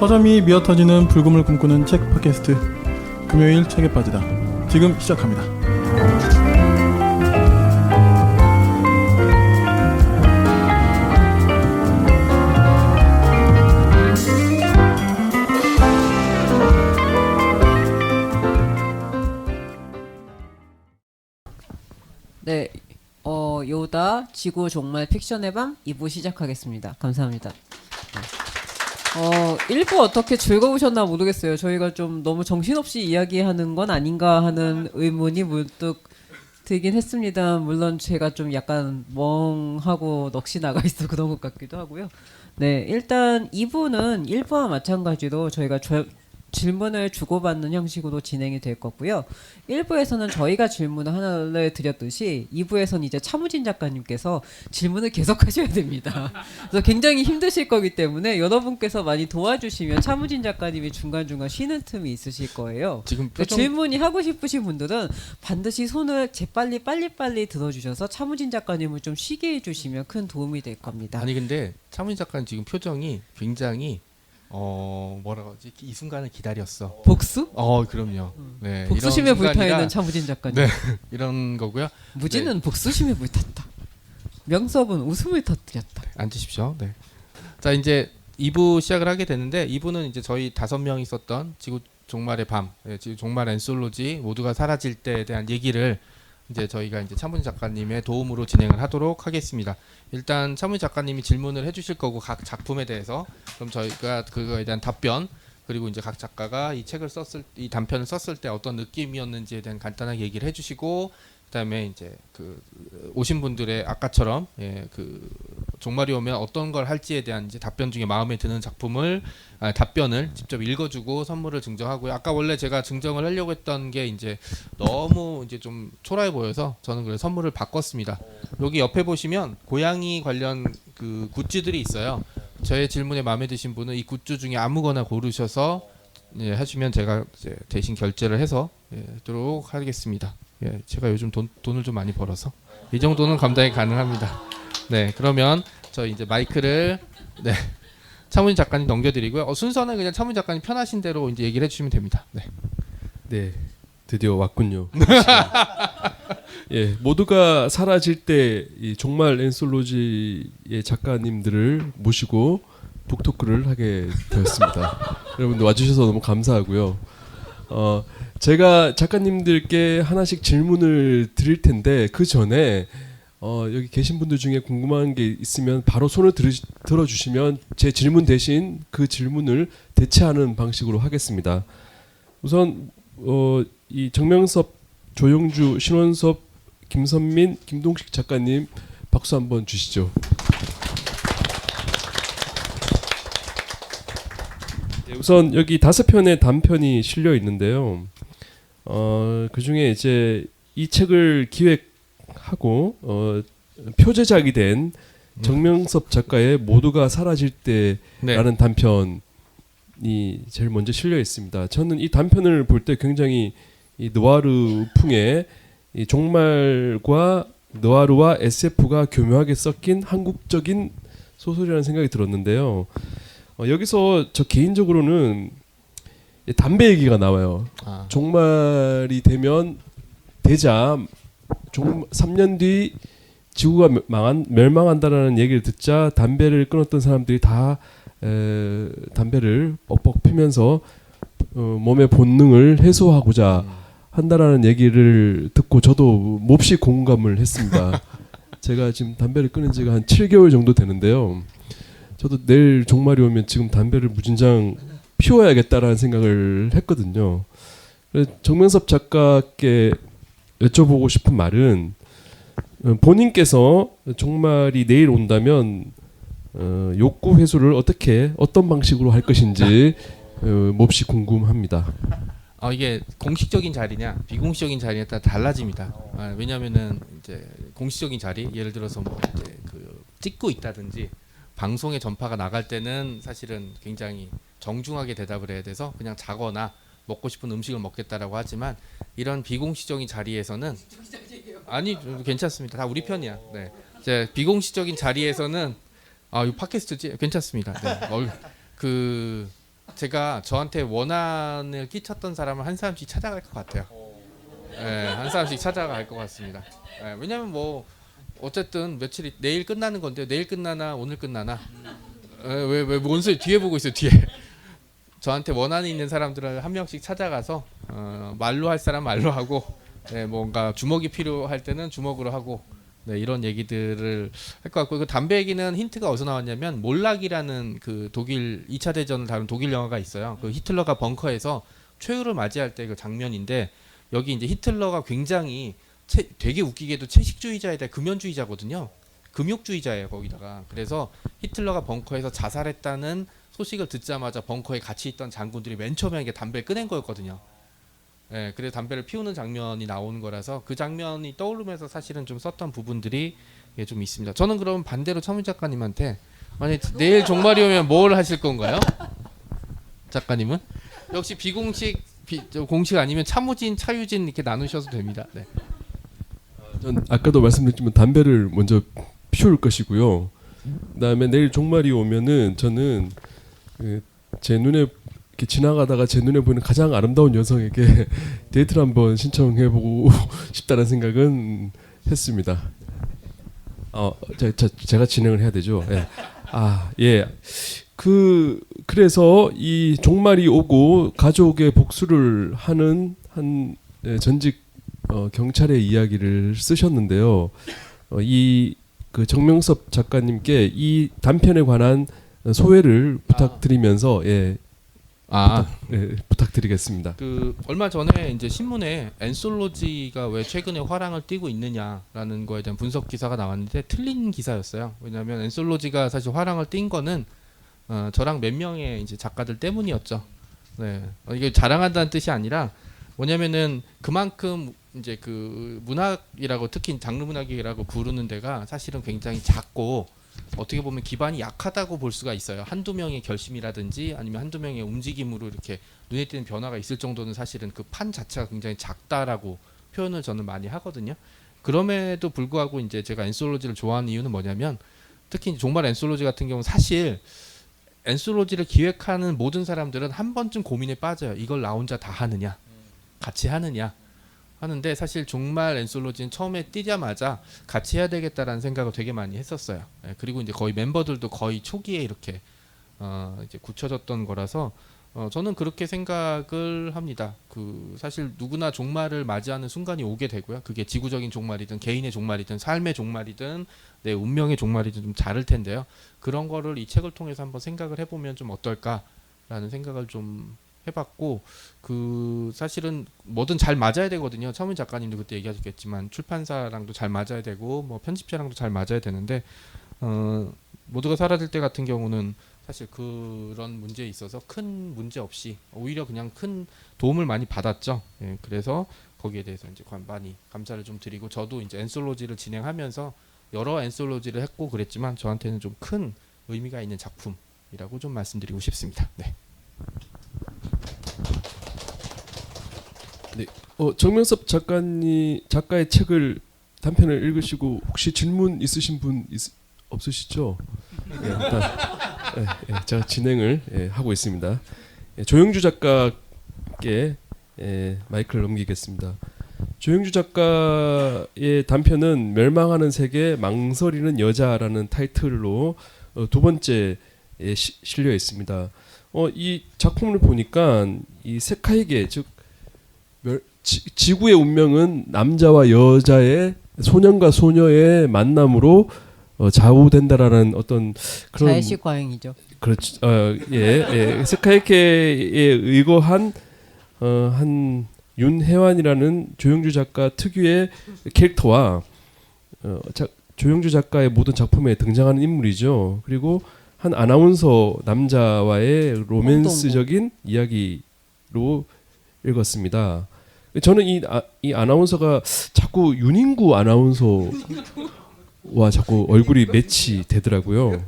서점이 미어터지는 불금을 꿈꾸는 책 팟캐스트 금요일 책에 빠지다 지금 시작합니다. 네, 요다 지구 종말 픽션의 밤 2부 시작하겠습니다. 감사합니다. 1부 어떻게 즐거우셨나 모르겠어요. 저희가 좀 너무 정신없이 이야기하는 건 아닌가 하는 의문이 문득 들긴 했습니다. 물론 제가 좀 약간 멍하고 넋이 나가 있어 그런 것 같기도 하고요. 네, 일단 2부는 1부와 마찬가지로 저희가 질문을 주고받는 형식으로 진행이 될 거고요. 1부에서는 저희가 질문을 하나를 드렸듯이 2부에서는 이제 차무진 작가님께서 질문을 계속 하셔야 됩니다. 그래서 굉장히 힘드실 거기 때문에 여러분께서 많이 도와주시면 차무진 작가님이 중간중간 쉬는 틈이 있으실 거예요. 지금 질문이 하고 싶으신 분들은 반드시 손을 재빨리 빨리빨리 들어주셔서 차무진 작가님을 좀 쉬게 해주시면 큰 도움이 될 겁니다. 아니 근데 차무진 작가는 지금 표정이 굉장히 뭐라고 하지? 이 순간을 기다렸어. 복수? 그럼요. 네, 복수심에 불타있는 차무진 작가님. 네, 이런 거고요. 무지는 복수심에 불탔다. 명섭은 웃음을 터뜨렸다. 앉으십시오. 네. 자, 이제 2부 시작을 하게 되는데 2부는 이제 저희 5명이 썼던 지구 종말의 밤, 지구 종말 엔솔로지 모두가 사라질 때에 대한 얘기를 이제 저희가 이제 차무진 작가님의 도움으로 진행을 하도록 하겠습니다. 일단 차무진 작가님이 질문을 해주실 거고 각 작품에 대해서 그럼 저희가 그거에 대한 답변 그리고 이제 각 작가가 이 책을 이 단편을 썼을 때 어떤 느낌이었는지에 대한 간단하게 얘기를 해주시고 그다음에 이제 그 오신 분들의 아까처럼 그 종말이 오면 어떤 걸 할지에 대한 이제 답변 중에 마음에 드는 답변을 직접 읽어주고 선물을 증정하고요. 아까 원래 제가 증정을 하려고 했던 게 이제 너무 이제 좀 초라해 보여서 저는 그래서 선물을 바꿨습니다. 여기 옆에 보시면 고양이 관련 그 굿즈들이 있어요. 저의 질문에 마음에 드신 분은 이 굿즈 중에 아무거나 고르셔서 하시면 제가 이제 대신 결제를 해서 하도록 하겠습니다. 제가 요즘 돈을 좀 많이 벌어서 이 정도는 감당이 가능합니다. 네, 그러면 저 이제 마이크를 차무진 작가님 넘겨드리고요. 순서는 그냥 차무진 작가님 편하신 대로 이제 얘기를 해주시면 됩니다. 네, 드디어 왔군요. 모두가 사라질 때 이 종말 엔솔로지의 작가님들을 모시고 북토크를 하게 되었습니다. 여러분들 와주셔서 너무 감사하고요. 제가 작가님들께 하나씩 질문을 드릴 텐데 그 전에 여기 계신 분들 중에 궁금한 게 있으면 바로 손을 들어주시면 제 질문 대신 그 질문을 대체하는 방식으로 하겠습니다. 우선 이 정명섭, 조영주, 신원섭, 김선민, 김동식 작가님 박수 한번 주시죠. 우선 여기 5편의 단편이 실려 있는데요. 그 중에 이제 이 책을 기획하고 표제작이 된 정명섭 작가의 모두가 사라질 때라는 단편이 제일 먼저 실려 있습니다. 저는 이 단편을 볼 때 굉장히 이 느와르 풍의 이 종말과 느와르와 SF가 교묘하게 섞인 한국적인 소설이라는 생각이 들었는데요. 여기서 저 개인적으로는 담배 얘기가 나와요. 종말이 되면 되자 3년 뒤 지구가 멸망한다라는 얘기를 듣자 담배를 끊었던 사람들이 다 담배를 뻑뻑 피면서 몸의 본능을 해소하고자 한다라는 얘기를 듣고 저도 몹시 공감을 했습니다. 제가 지금 담배를 끊은 지가 한 7개월 정도 되는데요. 저도 내일 종말이 오면 지금 담배를 무진장 피워야겠다라는 생각을 했거든요. 정명섭 작가께 여쭤보고 싶은 말은 본인께서 종말이 내일 온다면 욕구 회수를 어떤 방식으로 할 것인지 몹시 궁금합니다. 이게 공식적인 자리냐 비공식적인 자리에 따라 달라집니다. 왜냐하면은 이제 공식적인 자리 예를 들어서 뭐 이제 그 찍고 있다든지 방송에 전파가 나갈 때는 사실은 굉장히 정중하게 대답을 해야 돼서 그냥 자거나 먹고 싶은 음식을 먹겠다라고 하지만 이런 비공식적인 자리에서는 아니 괜찮습니다. 다 우리 편이야. 네. 이제 비공식적인 자리에서는 이 팟캐스트지 괜찮습니다. 네. 제가 저한테 원한을 끼쳤던 사람을 한 사람씩 찾아갈 것 같아요. 네, 한 사람씩 찾아갈 것 같습니다. 네, 왜냐면 뭐 어쨌든 며칠이 내일 끝나는 건데 내일 끝나나 오늘 끝나나 왜뭔 소리 뒤에 보고 있어요 뒤에. 저한테 원한이 있는 사람들을 한 명씩 찾아가서 말로 할 사람 말로 하고 네, 뭔가 주먹이 필요할 때는 주먹으로 하고 네, 이런 얘기들을 할 것 같고 그 담배 얘기는 힌트가 어디서 나왔냐면 몰락이라는 그 독일 2차 대전을 다룬 독일 영화가 있어요. 그 히틀러가 벙커에서 최후를 맞이할 때 그 장면인데 여기 이제 히틀러가 굉장히 되게 웃기게도 채식주의자에다 금연주의자거든요. 금욕주의자예요 거기다가. 그래서 히틀러가 벙커에서 자살했다는 소식을 듣자마자 벙커에 같이 있던 장군들이 맨 처음에 담배를 꺼낸 거였거든요. 네, 그래서 담배를 피우는 장면이 나오는 거라서 그 장면이 떠오르면서 사실은 좀 썼던 부분들이 좀 있습니다. 저는 그럼 반대로 차문 작가님한테 만약 내일 종말이 오면 뭘 하실 건가요? 작가님은? 역시 비공식 공식 아니면 차무진, 차유진 이렇게 나누셔도 됩니다. 네. 전 아까도 말씀드렸지만 담배를 먼저 피울 것이고요. 그다음에 내일 종말이 오면은 저는 제 눈에 이렇게 지나가다가 제 눈에 보이는 가장 아름다운 여성에게 데이트를 한번 신청해보고 싶다는 생각은 했습니다. 제가 진행을 해야 되죠. 예. 예. 그래서 이 종말이 오고 가족의 복수를 하는 한 전직 경찰의 이야기를 쓰셨는데요. 그 정명섭 작가님께 이 단편에 관한 소회를 부탁드리면서 부탁드리겠습니다. 그 얼마 전에 이제 신문에 엔솔로지가 왜 최근에 화랑을 띠고 있느냐라는 거에 대한 분석 기사가 나왔는데 틀린 기사였어요. 왜냐하면 엔솔로지가 사실 화랑을 띈 거는 저랑 몇 명의 이제 작가들 때문이었죠. 네, 이게 자랑한다는 뜻이 아니라 뭐냐면은 그만큼 이제 그 문학이라고 특히 장르 문학이라고 부르는 데가 사실은 굉장히 작고 어떻게 보면 기반이 약하다고 볼 수가 있어요. 한두 명의 결심이라든지 아니면 한두 명의 움직임으로 이렇게 눈에 띄는 변화가 있을 정도는 사실은 그 판 자체가 굉장히 작다라고 표현을 저는 많이 하거든요. 그럼에도 불구하고 이제 제가 엔솔로지를 좋아하는 이유는 뭐냐면 특히 종말 엔솔로지 같은 경우는 사실 엔솔로지를 기획하는 모든 사람들은 한 번쯤 고민에 빠져요. 이걸 나 혼자 다 하느냐 같이 하느냐 하는데 사실 종말 엔솔로지는 처음에 뛰자마자 같이 해야 되겠다라는 생각을 되게 많이 했었어요. 그리고 이제 거의 멤버들도 거의 초기에 이렇게 이제 굳혀졌던 거라서 저는 그렇게 생각을 합니다. 그 사실 누구나 종말을 맞이하는 순간이 오게 되고요. 그게 지구적인 종말이든 개인의 종말이든 삶의 종말이든 내 운명의 종말이든 좀 다를 텐데요. 그런 거를 이 책을 통해서 한번 생각을 해보면 좀 어떨까라는 생각을 좀 해봤고 그 사실은 뭐든 잘 맞아야 되거든요. 차문 작가님도 그때 얘기하셨겠지만 출판사랑도 잘 맞아야 되고 뭐 편집자랑도 잘 맞아야 되는데 모두가 사라질 때 같은 경우는 사실 그런 문제에 있어서 큰 문제 없이 오히려 그냥 큰 도움을 많이 받았죠. 예, 그래서 거기에 대해서 이제 많이 감사를 좀 드리고 저도 이제 엔솔로지를 진행하면서 여러 엔솔로지를 했고 그랬지만 저한테는 좀 큰 의미가 있는 작품이라고 좀 말씀드리고 싶습니다. 네. 네. 정명섭 작가의 책을 단편을 읽으시고 혹시 질문 있으신 분 없으시죠? 제가 진행을 하고 있습니다. 조영주 작가께 마이크를 넘기겠습니다. 조영주 작가의 단편은 멸망하는 세계 망설이는 여자라는 타이틀로 두 번째에 실려 있습니다. 이 작품을 보니까 이 세카이계 즉 지구의 운명은 남자와 여자의 소년과 소녀의 만남으로 좌우된다라는 어떤 그런 자의식 과잉이죠. 그렇죠. 세카이케에 의거한 한 윤혜환이라는 조영주 작가 특유의 캐릭터와 조영주 작가의 모든 작품에 등장하는 인물이죠. 그리고 한 아나운서 남자와의 로맨스적인 이야기로 읽었습니다. 저는 이 아나운서가 자꾸 윤인구 아나운서와 자꾸 얼굴이 매치되더라고요.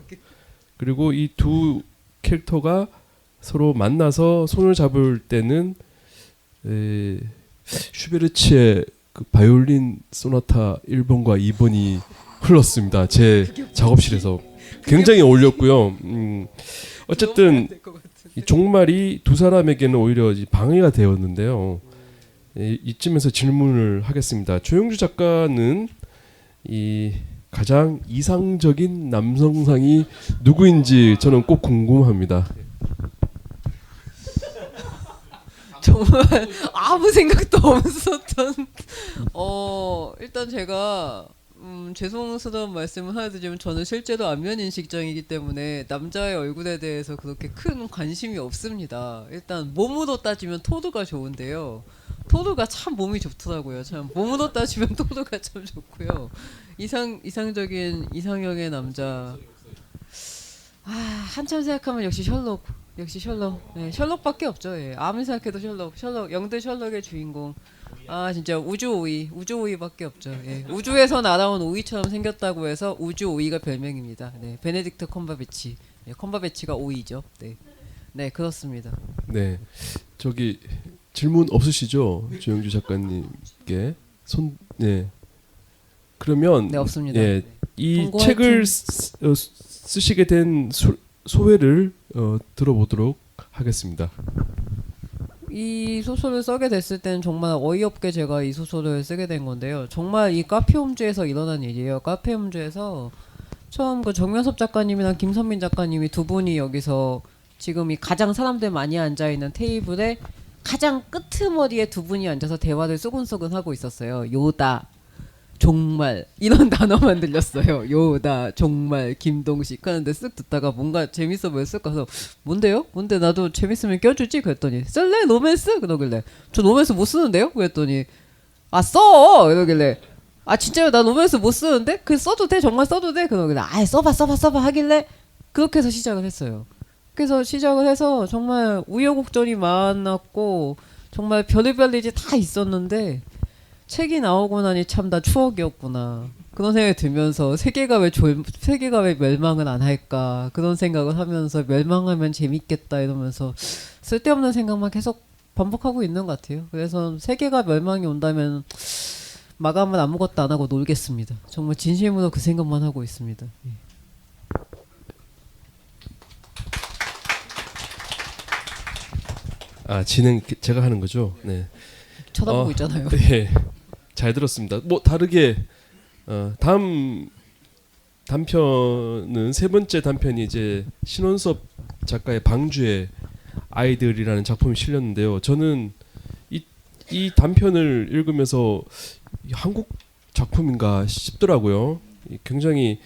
그리고 이 두 캐릭터가 서로 만나서 손을 잡을 때는 슈베르츠의 그 바이올린 소나타 1번과 2번이 흘렀습니다. 제 작업실에서 굉장히 어울렸고요. 어쨌든 이 종말이 두 사람에게는 오히려 방해가 되었는데요. 이쯤에서 질문을 하겠습니다. 조영주 작가는 이 가장 이상적인 남성상이 누구인지 저는 꼭 궁금합니다. 정말 아무 생각도 없었던 일단 제가 죄송스러운 말씀을 하나 드리면 저는 실제로 안면인식장이기 때문에 남자의 얼굴에 대해서 그렇게 큰 관심이 없습니다. 일단 몸으로 따지면 토르가 좋은데요. 토르가 참 몸이 좋더라고요. 참 몸으로 따지면 토르가 참 좋고요. 이상적인 이상형의 남자. 한참 생각하면 역시 셜록. 네, 셜록밖에 없죠. 예. 아무리 생각해도 셜록, 영대 셜록의 주인공. 진짜 우주 오이밖에 없죠. 예. 우주에서 날아온 오이처럼 생겼다고 해서 우주 오이가 별명입니다. 네, 베네딕트 컴버배치. 네, 컴버배치가 오이죠. 네, 그렇습니다. 네, 저기 질문 없으시죠, 조영주 작가님께 네. 그러면 네, 없습니다. 예, 이 통고할 책을 쓰시게 된 소회를 들어보도록 하겠습니다. 이 소설을 쓰게 됐을 때는 정말 어이없게 제가 이 소설을 쓰게 된 건데요. 정말 이 카페홈즈에서 일어난 일이에요. 카페홈즈에서 처음 그 정면섭 작가님이랑 김선민 작가님이 두 분이 여기서 지금 이 가장 사람들 많이 앉아 있는 테이블에 가장 끄트머리에 두 분이 앉아서 대화를 쏘근쏘근 하고 있었어요. 요다, 정말 이런 단어만 들렸어요. 요다, 정말, 김동식 하는데 쓱 듣다가 뭔가 재밌어 보였을까 해서 뭔데요? 뭔데 나도 재밌으면 껴주지? 그랬더니 쓸래? 로맨스? 그러길래 저 로맨스 못 쓰는데요? 그랬더니 써! 이러길래 진짜요? 나 로맨스 못 쓰는데? 그 써도 돼? 정말 써도 돼? 그러길래 써봐 하길래 그렇게 해서 시작을 했어요. 그래서 시작을 해서 정말 우여곡절이 많았고 정말 별의별 일이 다 있었는데 책이 나오고 나니 참 다 추억이었구나 그런 생각이 들면서 세계가 왜 멸망을 안 할까 그런 생각을 하면서 멸망하면 재밌겠다 이러면서 쓸데없는 생각만 계속 반복하고 있는 것 같아요. 그래서 세계가 멸망이 온다면 마감은 아무것도 안 하고 놀겠습니다. 정말 진심으로 그 생각만 하고 있습니다. 진행 제가 하는 거죠? 네. 쳐다보고 있잖아요. 네, 잘 들었습니다. 뭐 다르게 다음 단편은 세 번째 단편이 이제 신원섭 작가의 방주의 아이들이라는 작품이 실렸는데요. 저는 이 단편을 읽으면서 한국 작품인가 싶더라고요. 굉장히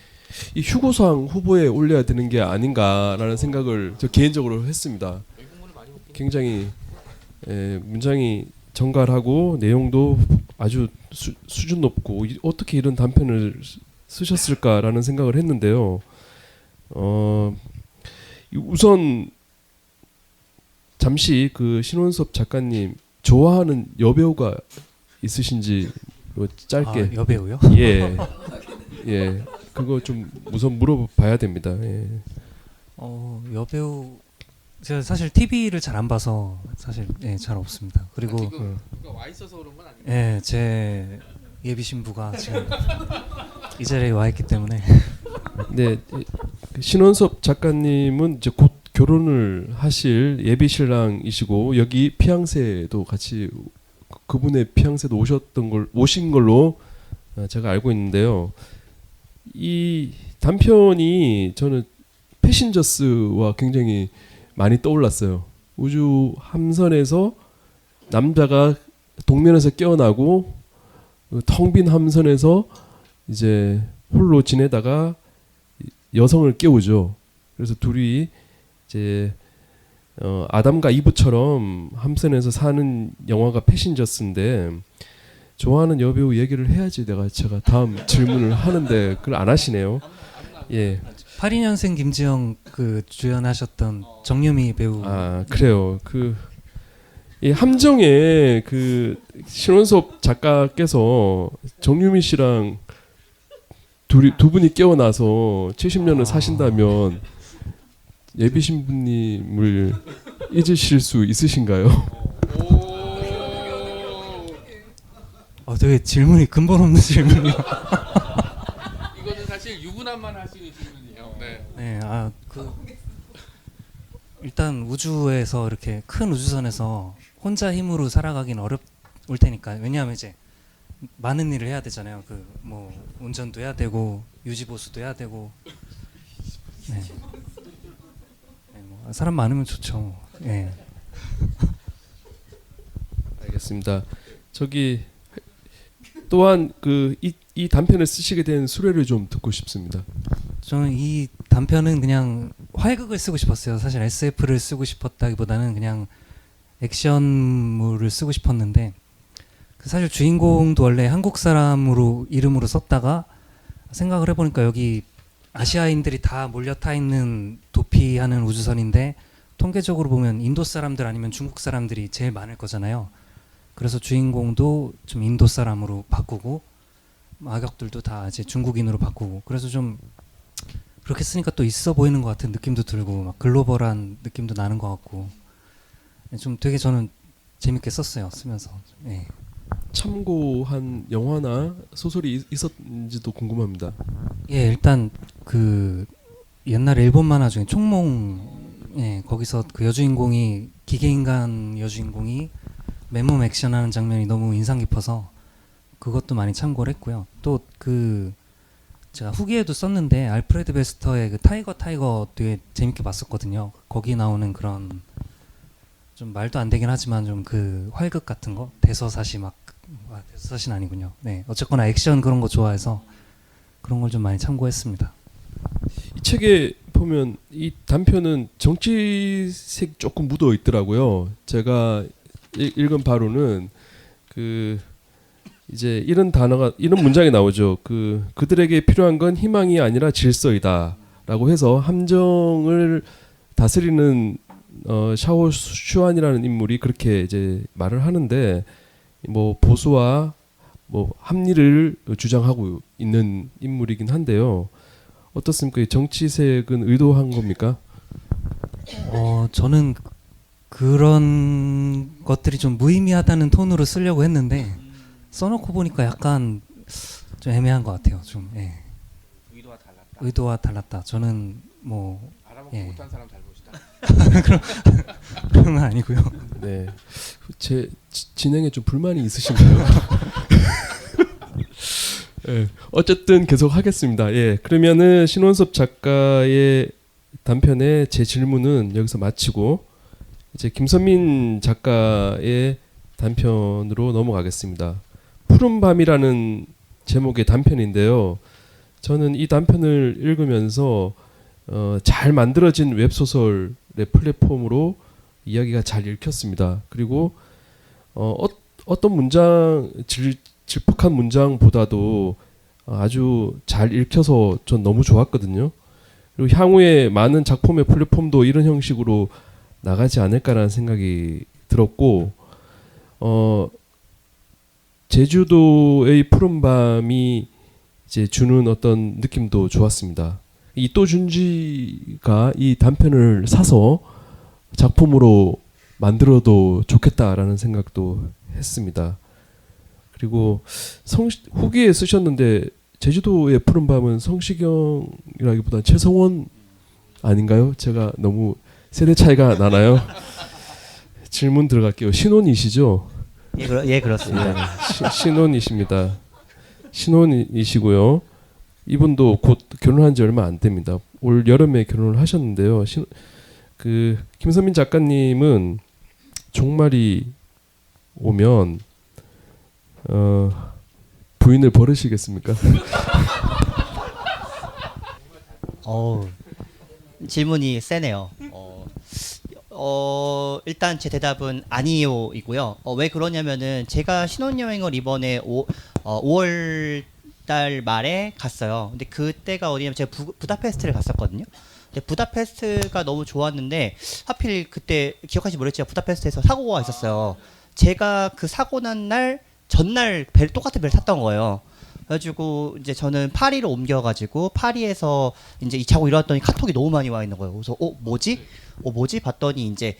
이 휴고상 후보에 올려야 되는 게 아닌가라는 생각을 저 개인적으로 했습니다. 굉장히 문장이 정갈하고 내용도 아주 수준 높고 어떻게 이런 단편을 쓰셨을까라는 생각을 했는데요. 우선 잠시 그 신원섭 작가님 좋아하는 여배우가 있으신지 짧게. 여배우요? 예, 그거 좀 우선 물어봐야 됩니다. 예. 여배우 제가 사실 TV를 잘 안 봐서 사실 잘 없습니다. 그리고 누가 와 있어서 그런 건 아니고. 제 예비 신부가 지금 이 자리에 와 있기 때문에. 네, 신원섭 작가님은 이제 곧 결혼을 하실 예비 신랑이시고 여기 피앙세도 같이 그분의 피앙세도 오신 걸로 제가 알고 있는데요. 이 단편이 저는 패신저스와 굉장히 많이 떠올랐어요. 우주 함선에서 남자가 동면에서 깨어나고 텅 빈 함선에서 이제 홀로 지내다가 여성을 깨우죠. 그래서 둘이 이제 아담과 이브처럼 함선에서 사는 영화가 패신저스인데 좋아하는 여배우 얘기를 해야지 제가 다음 질문을 하는데 그걸 안 하시네요. 예. 82년생 김지영 그 주연하셨던 정유미 배우. 그래요. 이 함정에 그 신원섭 작가께서 정유미 씨랑 두 분이 깨어나서 70년을 사신다면 예비 신부님을 잊으실 수 있으신가요? 되게 질문이 근본 없는 질문이요. 이거는 사실 유부남만 할 수 있는 질문이에요. 네. 네, 일단 우주에서 이렇게 큰 우주선에서 혼자 힘으로 살아가긴 어려울 테니까. 왜냐하면 이제 많은 일을 해야 되잖아요. 그 뭐 운전도 해야 되고 유지 보수도 해야 되고. 네. 네, 뭐 사람 많으면 좋죠. 예. 알겠습니다. 저기 또한 이 단편을 쓰시게 된 수레를 좀 듣고 싶습니다. 저는 이 단편은 그냥 활극을 쓰고 싶었어요. 사실 SF를 쓰고 싶었다기보다는 그냥 액션물을 쓰고 싶었는데 그 사실 주인공도 원래 한국 사람으로 이름으로 썼다가 생각을 해보니까 여기 아시아인들이 다 몰려 타 있는 도피하는 우주선인데 통계적으로 보면 인도 사람들 아니면 중국 사람들이 제일 많을 거잖아요. 그래서 주인공도 좀 인도 사람으로 바꾸고 악역들도 다 이제 중국인으로 바꾸고 그래서 좀 그렇게 쓰니까 또 있어 보이는 것 같은 느낌도 들고 막 글로벌한 느낌도 나는 것 같고 좀 되게 저는 재밌게 썼어요. 쓰면서. 예. 참고한 영화나 소설이 있었는지도 궁금합니다. 예, 일단 그 옛날 일본 만화 중에 총몽 예, 거기서 그 여주인공이 기계인간 여주인공이 맨몸 액션하는 장면이 너무 인상 깊어서 그것도 많이 참고를 했고요. 또 그 제가 후기에도 썼는데 알프레드 베스터의 그 타이거 되게 재밌게 봤었거든요. 거기 나오는 그런 좀 말도 안 되긴 하지만 좀 그 활극 같은 거 대서사시 대서사시는 아니군요. 네, 어쨌거나 액션 그런 거 좋아해서 그런 걸 좀 많이 참고했습니다. 이 책에 보면 이 단편은 정치색 조금 묻어 있더라고요. 제가 읽은 바로는 그 이제 이런 문장이 나오죠. 그들에게 필요한 건 희망이 아니라 질서이다라고 해서 함정을 다스리는 샤오 슈안이라는 인물이 그렇게 이제 말을 하는데 뭐 보수와 뭐 합리를 주장하고 있는 인물이긴 한데요. 어떻습니까? 이 정치색은 의도한 겁니까? 저는 그런 것들이 좀 무의미하다는 톤으로 쓰려고 했는데 써놓고 보니까 약간 좀 애매한 것 같아요. 좀 예. 의도와 달랐다. 저는 뭐 알아보고 예. 못한 사람 잘못이다. 그런 건 아니고요. 네, 제 진행에 좀 불만이 있으신가요? 예, 어쨌든 계속 하겠습니다. 예, 그러면은 신원섭 작가의 단편의 제 질문은 여기서 마치고 이제 김선민 작가의 단편으로 넘어가겠습니다. 푸른 밤이라는 제목의 단편인데요. 저는 이 단편을 읽으면서 잘 만들어진 웹소설의 플랫폼으로 이야기가 잘 읽혔습니다. 그리고 어떤 문장 질퍽한 문장보다도 아주 잘 읽혀서 전 너무 좋았거든요. 그리고 향후에 많은 작품의 플랫폼도 이런 형식으로 나가지 않을까라는 생각이 들었고 제주도의 푸른 밤이 이제 주는 어떤 느낌도 좋았습니다. 이또 준지가 이 단편을 사서 작품으로 만들어도 좋겠다라는 생각도 했습니다. 그리고 후기에 쓰셨는데 제주도의 푸른 밤은 성시경이라기보다는 최성원 아닌가요? 제가 너무 세대 차이가 나나요? 질문 들어갈게요. 신혼이시죠? 예, 그렇습니다. 신혼이십니다. 신혼이시고요. 이분도 곧 결혼한 지 얼마 안 됩니다. 올 여름에 결혼을 하셨는데요. 김선민 작가님은 종말이 오면 부인을 버리시겠습니까? 질문이 세네요. 일단 제 대답은 아니요이고요. 왜 그러냐면은 제가 신혼여행을 이번에 5월 달 말에 갔어요. 근데 그때가 어디냐면 제가 부다페스트를 갔었거든요. 근데 부다페스트가 너무 좋았는데 하필 그때 기억하실지 모르겠지만 부다페스트에서 사고가 있었어요. 제가 그 사고 난 날 전날 똑같은 배를 탔던 거예요. 그래가지고 이제 저는 파리로 옮겨가지고 파리에서 이제 이 차고 일어났더니 카톡이 너무 많이 와 있는 거예요. 그래서 뭐지 봤더니 이제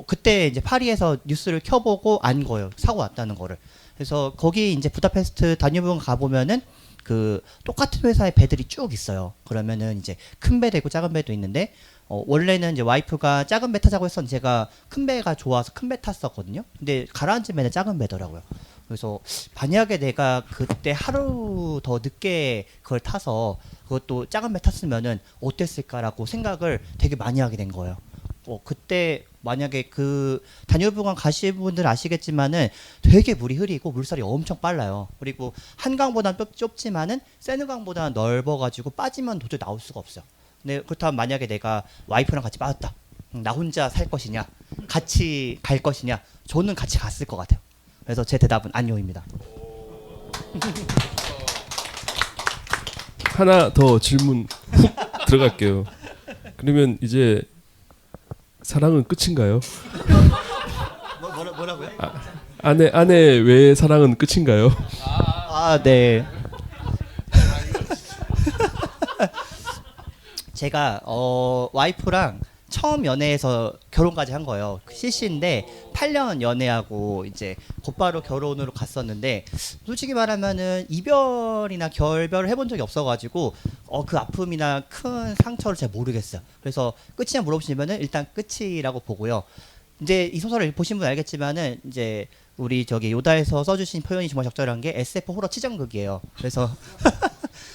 그때 이제 파리에서 뉴스를 켜보고 안 거예요. 사고 났다는 거를. 그래서 거기 이제 부다페스트 다녀본 가보면은 그 똑같은 회사의 배들이 쭉 있어요. 그러면은 이제 큰 배도 있고 작은 배도 있는데 원래는 이제 와이프가 작은 배 타자고 했었는데 제가 큰 배가 좋아서 큰 배 탔었거든요. 근데 가라앉은 배는 작은 배더라고요. 그래서 만약에 내가 그때 하루 더 늦게 그걸 타서 그것도 작은 배 탔으면은 어땠을까라고 생각을 되게 많이 하게 된 거예요. 그때 만약에 그 다뉴브강 가신 분들 아시겠지만은 되게 물이 흐리고 물살이 엄청 빨라요. 그리고 한강보다는 좁지만은 세느강보다는 넓어가지고 빠지면 도저히 나올 수가 없어요. 근데 그렇다면 만약에 내가 와이프랑 같이 빠졌다. 나 혼자 살 것이냐, 같이 갈 것이냐, 저는 같이 갔을 것 같아요. 그래서 제 대답은 아니오입니다. 하나 더 질문 훅 들어갈게요. 그러면 이제 사랑은 끝인가요? 뭐라고요? 아내 외의 사랑은 끝인가요? 네. 제가 와이프랑 처음 연애해서 결혼까지 한 거예요. CC인데 8년 연애하고 이제 곧바로 결혼으로 갔었는데 솔직히 말하면은 이별이나 결별을 해본 적이 없어가지고 그 아픔이나 큰 상처를 잘 모르겠어요. 그래서 끝이냐 물어보시면은 일단 끝이라고 보고요. 이제 이 소설을 보신 분 알겠지만은 이제 우리 저기 요다에서 써주신 표현이 정말 적절한 게 SF 호러 치정극이에요. 그래서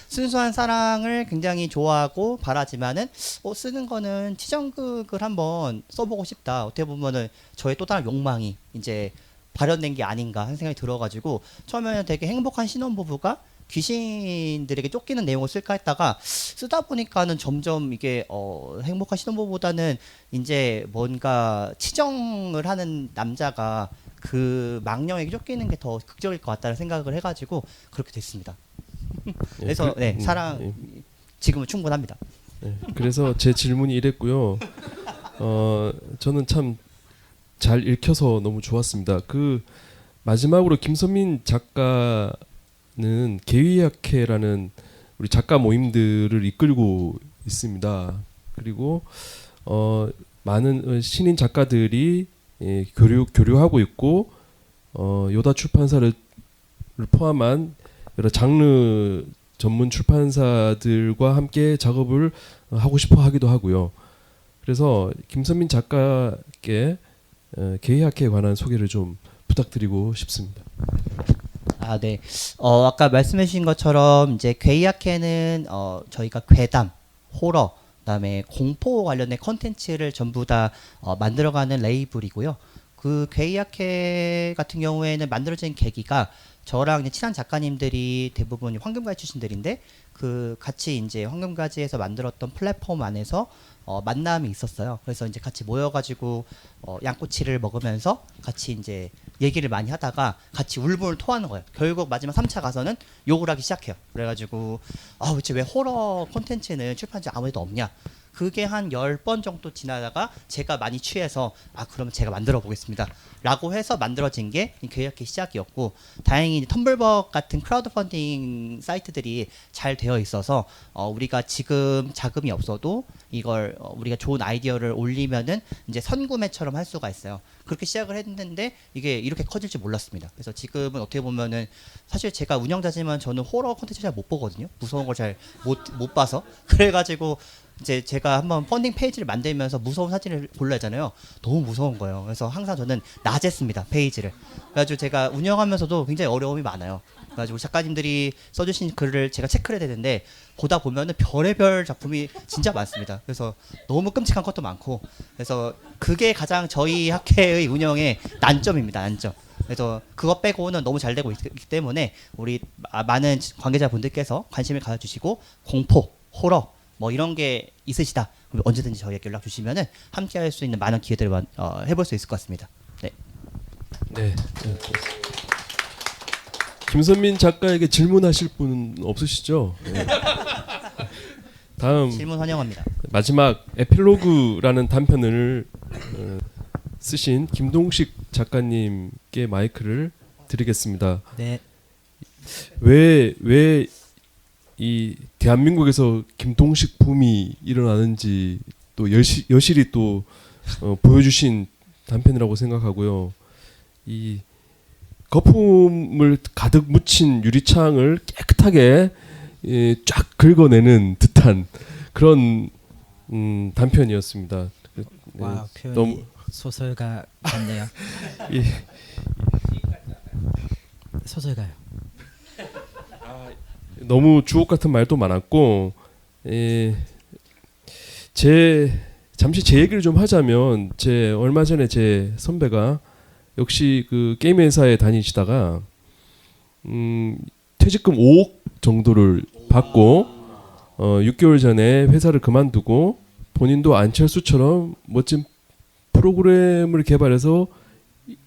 순수한 사랑을 굉장히 좋아하고 바라지만은 쓰는 거는 치정극을 한번 써보고 싶다. 어떻게 보면은 저의 또 다른 욕망이 이제 발현된 게 아닌가 하는 생각이 들어가지고 처음에는 되게 행복한 신혼부부가 귀신들에게 쫓기는 내용을 쓸까 했다가 쓰다 보니까는 점점 이게 행복한 신혼부부보다는 이제 뭔가 치정을 하는 남자가 그 망령에게 쫓기는 게 더 극적일 것 같다는 생각을 해가지고 그렇게 됐습니다. 그래서 사랑 지금은 충분합니다. 그래서 제 질문이 이랬고요. 저는 참 잘 읽혀서 너무 좋았습니다. 그 마지막으로 김선민 작가는 개위학회라는 우리 작가 모임들을 이끌고 있습니다. 그리고 많은 신인 작가들이 교류하고 있고 요다 출판사를 포함한 여러 장르 전문 출판사들과 함께 작업을 하고 싶어 하기도 하고요. 그래서 김선민 작가께 개의학회에 관한 소개를 좀 부탁드리고 싶습니다. 네. 아까 말씀해 주신 것처럼 이제 괴이학회는 저희가 괴담, 호러, 그다음에 공포 관련된 컨텐츠를 전부 다 만들어가는 레이블이고요. 그 괴이학회 같은 경우에는 만들어진 계기가 저랑 이제 친한 작가님들이 대부분 황금가지 출신들인데 그 같이 이제 황금가지에서 만들었던 플랫폼 안에서 만남이 있었어요. 그래서 이제 같이 모여가지고 양꼬치를 먹으면서 같이 이제 얘기를 많이 하다가 같이 울분을 토하는 거예요. 결국 마지막 3차 가서는 욕을 하기 시작해요. 그래가지고 대체 왜 호러 콘텐츠는 출판사 아무데도 없냐. 그게 한 10번 정도 지나다가 제가 많이 취해서 그러면 제가 만들어 보겠습니다 라고 해서 만들어진 게 괴이학회 시작이었고 다행히 텀블벅 같은 크라우드 펀딩 사이트들이 잘 되어 있어서 우리가 지금 자금이 없어도 이걸 우리가 좋은 아이디어를 올리면은 이제 선구매처럼 할 수가 있어요. 그렇게 시작을 했는데 이게 이렇게 커질 줄 몰랐습니다. 그래서 지금은 어떻게 보면은 사실 제가 운영자지만 저는 호러 콘텐츠 잘 못 보거든요. 무서운 걸 잘 못 봐서 그래가지고 이제 제가 한번 펀딩 페이지를 만들면서 무서운 사진을 골라야 하잖아요. 너무 무서운 거예요. 그래서 항상 저는 낮에 씁니다. 페이지를. 그래가지고 제가 운영하면서도 굉장히 어려움이 많아요. 그래가지고 작가님들이 써주신 글을 제가 체크를 해야 되는데 보다 보면은 별의별 작품이 진짜 많습니다. 그래서 너무 끔찍한 것도 많고 그래서 그게 가장 저희 학회의 운영의 난점입니다. 난점. 그래서 그것 빼고는 너무 잘 되고 있기 때문에 우리 많은 관계자분들께서 관심을 가져주시고 공포, 호러 뭐 이런 게 있으시다. 그럼 언제든지 저희에게 연락 주시면은 함께 할 수 있는 많은 기회들을 해볼 수 있을 것 같습니다. 네. 네. 김선민 작가에게 질문하실 분 없으시죠? 네. 다음 질문 환영합니다. 마지막 에필로그라는 단편을 쓰신 김동식 작가님께 마이크를 드리겠습니다. 네. 왜 이 대한민국에서 김동식 붐이 일어나는지 또 여실히 또 보여주신 단편이라고 생각하고요. 이 거품을 가득 묻힌 유리창을 깨끗하게 쫙 긁어내는 듯한 그런 단편이었습니다. 와, 표현이 너무 소설가 같네요. 예. 소설가요. 너무 주옥 같은 말도 많았고, 잠시 제 얘기를 좀 하자면, 얼마 전에 제 선배가 역시 그 게임 회사에 다니시다가 퇴직금 5억 정도를 받고 6개월 전에 회사를 그만두고 본인도 안철수처럼 멋진 프로그램을 개발해서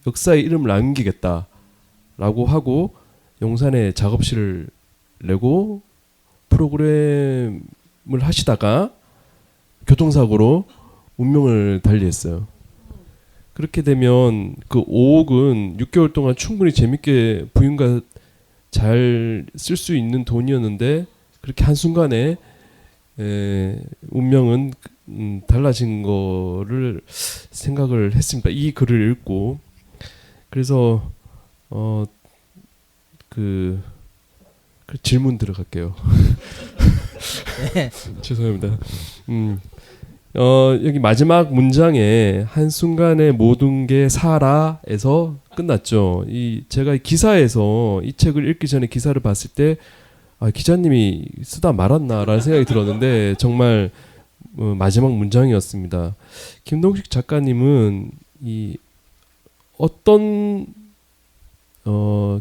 역사에 이름을 남기겠다라고 하고 용산에 작업실을 내고 프로그램을 하시다가 교통사고로 운명을 달리했어요. 그렇게 되면 그 5억은 6개월 동안 충분히 재밌게 부인과 잘 쓸 수 있는 돈이었는데 그렇게 한순간에 운명은 달라진 거를 생각을 했습니다. 이 글을 읽고. 그래서 그 질문 들어갈게요. 네. 죄송합니다. 여기 마지막 문장에 한순간에 모든 게 살아에서 끝났죠. 제가 기사에서 이 책을 읽기 전에 기사를 봤을 때 기자님이 쓰다 말았나라는 생각이 들었는데 정말 마지막 문장이었습니다. 김동식 작가님은 어떤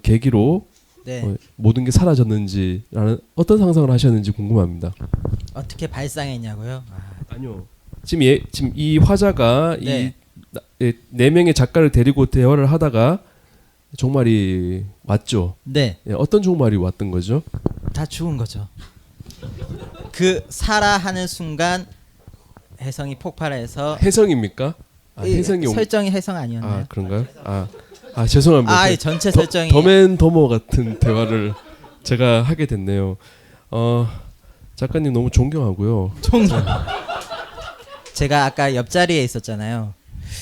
계기로 네. 모든 게 사라졌는지라는 어떤 상상을 하셨는지 궁금합니다. 어떻게 발상했냐고요? 아니요. 지금 이 화자가 네. 네 명의 작가를 데리고 대화를 하다가 종말이 왔죠. 네. 어떤 종말이 왔던 거죠? 다 죽은 거죠. 그 살아 하는 순간 혜성이 폭발해서 혜성입니까? 혜성이 설정이 혜성 아니었나요? 그런가요? 죄송합니다. 전체 설정이 더맨더머 같은 대화를 제가 하게 됐네요. 작가님 너무 존경하고요. 제가 아까 옆자리에 있었잖아요.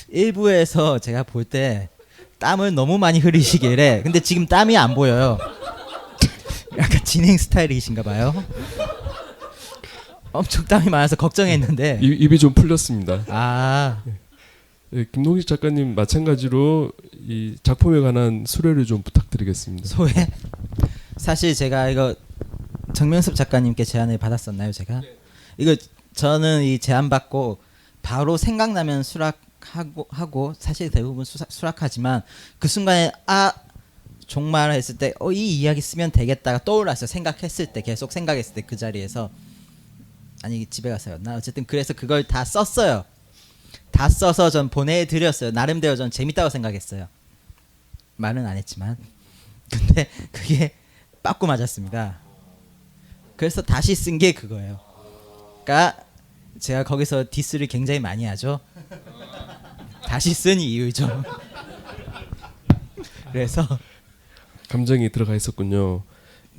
일부에서 제가 볼 때 땀을 너무 많이 흘리시길래 근데 지금 땀이 안 보여요. 약간 진행 스타일이신가 봐요. 엄청 땀이 많아서 걱정했는데 입이 좀 풀렸습니다. 김동식 작가님 마찬가지로 이 작품에 관한 수레를 좀 부탁드리겠습니다. 소회? 사실 제가 이거 정명섭 작가님께 제안을 받았었나요, 제가? 이거 저는 이 제안 받고 바로 생각나면 수락하고 사실 대부분 수락하지만 그 순간에 정말 했을 때 이 이야기 쓰면 되겠다가 떠올랐어요. 생각했을 때 계속 생각했을 때 그 자리에서 아니 집에 가서였나 어쨌든 그래서 그걸 다 썼어요. 다 써서 전 보내드렸어요. 나름대로 전 재밌다고 생각했어요. 말은 안 했지만 근데 그게 빠꾸 맞았습니다. 그래서 다시 쓴 게 그거예요. 그러니까 제가 거기서 디스를 굉장히 많이 하죠. 다시 쓴 이유죠. 그래서 감정이 들어가 있었군요.